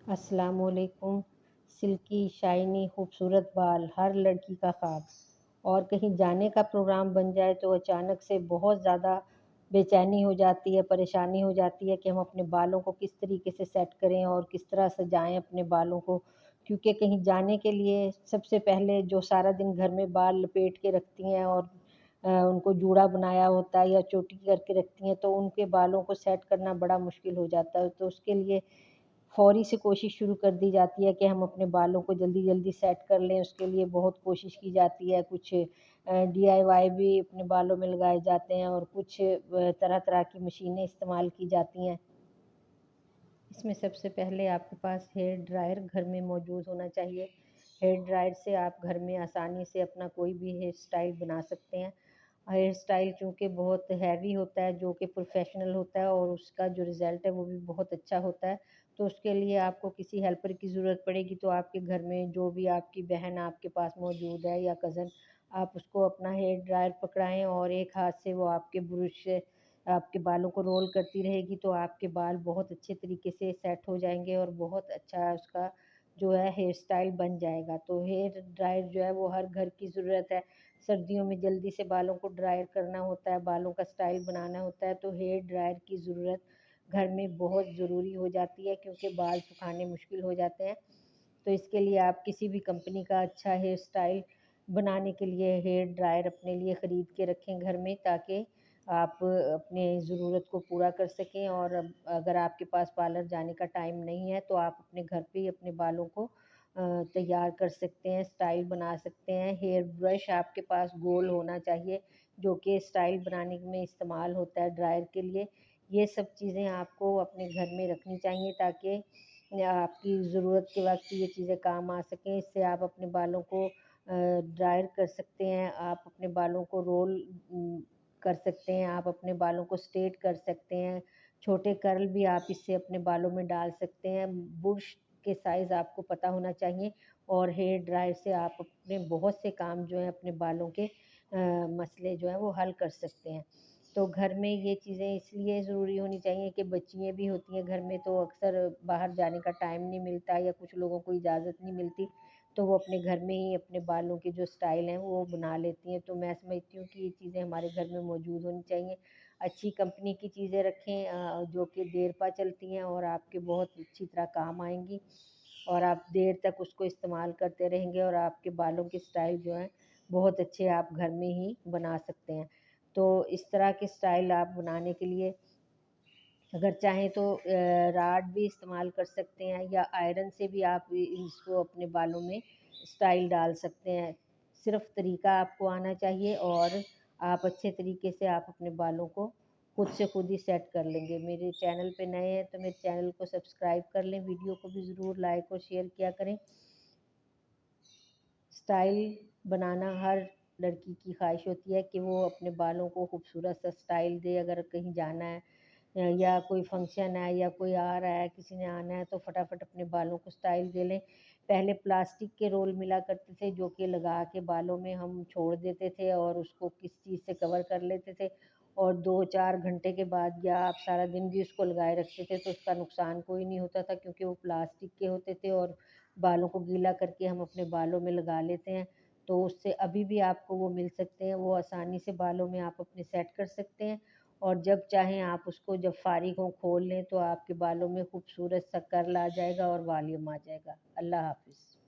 अस्सलाम वालेकुम। Silkie shiny खूबसूरत बाल हर लड़की का ख्वाब। और कहीं जाने का प्रोग्राम बन जाए तो अचानक से बहुत ज़्यादा बेचैनी हो जाती है, परेशानी हो जाती है कि हम अपने बालों को किस तरीके से सेट करें और किस तरह सजाएं अपने बालों को। क्योंकि कहीं जाने के लिए सबसे पहले जो सारा दिन घर में बाल लपेट के रखती हैं और उनको जूड़ा बनाया होता है या चोटी करके रखती हैं, तो उनके बालों को सेट करना बड़ा मुश्किल हो जाता है। तो उसके लिए फ़ौरी से कोशिश शुरू कर दी जाती है कि हम अपने बालों को जल्दी-जल्दी सेट कर लें। उसके लिए बहुत कोशिश की जाती है, कुछ डीआईवाई भी अपने बालों में लगाए जाते हैं और कुछ तरह-तरह की मशीनें इस्तेमाल की जाती हैं। इसमें सबसे पहले आपके पास हेयर ड्रायर घर में मौजूद होना चाहिए। हेयर ड्रायर से आप घर में आसानी से अपना कोई भी हेयर स्टाइल बना सकते हैं। हेयर स्टाइल चूँकि बहुत हैवी होता है, जो कि प्रोफ़ेशनल होता है और उसका जो रिज़ल्ट है वो भी बहुत अच्छा होता है। तो उसके लिए आपको किसी हेल्पर की ज़रूरत पड़ेगी, तो आपके घर में जो भी आपकी बहन आपके पास मौजूद है या कज़न, आप उसको अपना हेयर ड्रायर पकड़ाएँ और एक हाथ से वो आपके ब्रश से आपके बालों को रोल करती रहेगी, तो आपके बाल बहुत अच्छे तरीके से सेट हो जाएँगे और बहुत अच्छा उसका जो है हेयर स्टाइल बन जाएगा। तो हेयर ड्रायर जो है वो हर घर की ज़रूरत है। सर्दियों में जल्दी से बालों को ड्रायर करना होता है, बालों का स्टाइल बनाना होता है, तो हेयर ड्रायर की ज़रूरत घर में बहुत ज़रूरी हो जाती है क्योंकि बाल सुखाने मुश्किल हो जाते हैं। तो इसके लिए आप किसी भी कंपनी का अच्छा हेयर स्टाइल बनाने के लिए हेयर ड्रायर अपने लिए ख़रीद के रखें घर में, ताकि आप अपने ज़रूरत को पूरा कर सकें। और अगर आपके पास पार्लर जाने का टाइम नहीं है तो आप अपने घर पे ही अपने बालों को तैयार कर सकते हैं, स्टाइल बना सकते हैं। हेयर ब्रश आपके पास गोल होना चाहिए, जो कि स्टाइल बनाने में इस्तेमाल होता है ड्रायर के लिए। ये सब चीज़ें आपको अपने घर में रखनी चाहिए ताकि आपकी ज़रूरत के वक़्त ये चीज़ें काम आ सकें। इससे आप अपने बालों को ड्रायर कर सकते हैं, आप अपने बालों को रोल कर सकते हैं, आप अपने बालों को स्ट्रेट कर सकते हैं। छोटे कर्ल भी आप इससे अपने बालों में डाल सकते हैं। बुर्श के साइज़ आपको पता होना चाहिए और हेयर ड्रायर से आप अपने बहुत से काम जो हैं अपने बालों के मसले जो हैं वो हल कर सकते हैं। तो घर में ये चीज़ें इसलिए ज़रूरी होनी चाहिए कि बच्चियाँ भी होती हैं घर में, तो अक्सर बाहर जाने का टाइम नहीं मिलता या कुछ लोगों को इजाज़त नहीं मिलती, तो वो अपने घर में ही अपने बालों के जो स्टाइल हैं वो बना लेती हैं। तो मैं समझती हूँ कि ये चीज़ें हमारे घर में मौजूद होनी चाहिए। अच्छी कंपनी की चीज़ें रखें जो कि देर पा चलती हैं और आपके बहुत अच्छी तरह काम आएँगी और आप देर तक उसको इस्तेमाल करते रहेंगे और आपके बालों के स्टाइल जो हैं बहुत अच्छे आप घर में ही बना सकते हैं। तो इस तरह के स्टाइल आप बनाने के लिए अगर चाहें तो राड भी इस्तेमाल कर सकते हैं या आयरन से भी आप इसको अपने बालों में स्टाइल डाल सकते हैं। सिर्फ़ तरीका आपको आना चाहिए और आप अच्छे तरीके से आप अपने बालों को खुद से खुद ही सेट कर लेंगे। मेरे चैनल पे नए हैं तो मेरे चैनल को सब्सक्राइब कर लें, वीडियो को भी ज़रूर लाइक और शेयर किया करें। स्टाइल बनाना हर लड़की की ख्वाहिश होती है कि वो अपने बालों को खूबसूरत सा स्टाइल दे। अगर कहीं जाना है या कोई फंक्शन है या कोई आ रहा है, किसी ने आना है, तो फटाफट अपने बालों को स्टाइल दे लें। पहले प्लास्टिक के रोल मिला करते थे जो कि लगा के बालों में हम छोड़ देते थे और उसको किस चीज़ से कवर कर लेते थे और 2-4 घंटे के बाद या आप सारा दिन भी उसको लगाए रखते थे तो उसका नुकसान कोई नहीं होता था, क्योंकि वो प्लास्टिक के होते थे और बालों को गीला करके हम अपने बालों में लगा लेते हैं। तो उससे अभी भी आपको वो मिल सकते हैं, वो आसानी से बालों में आप अपने सेट कर सकते हैं और जब चाहें आप उसको जब फ़ारिग हों खोल लें तो आपके बालों में खूबसूरत सा कर्ल आ जाएगा और वॉल्यूम आ जाएगा। अल्लाह हाफ़िज़।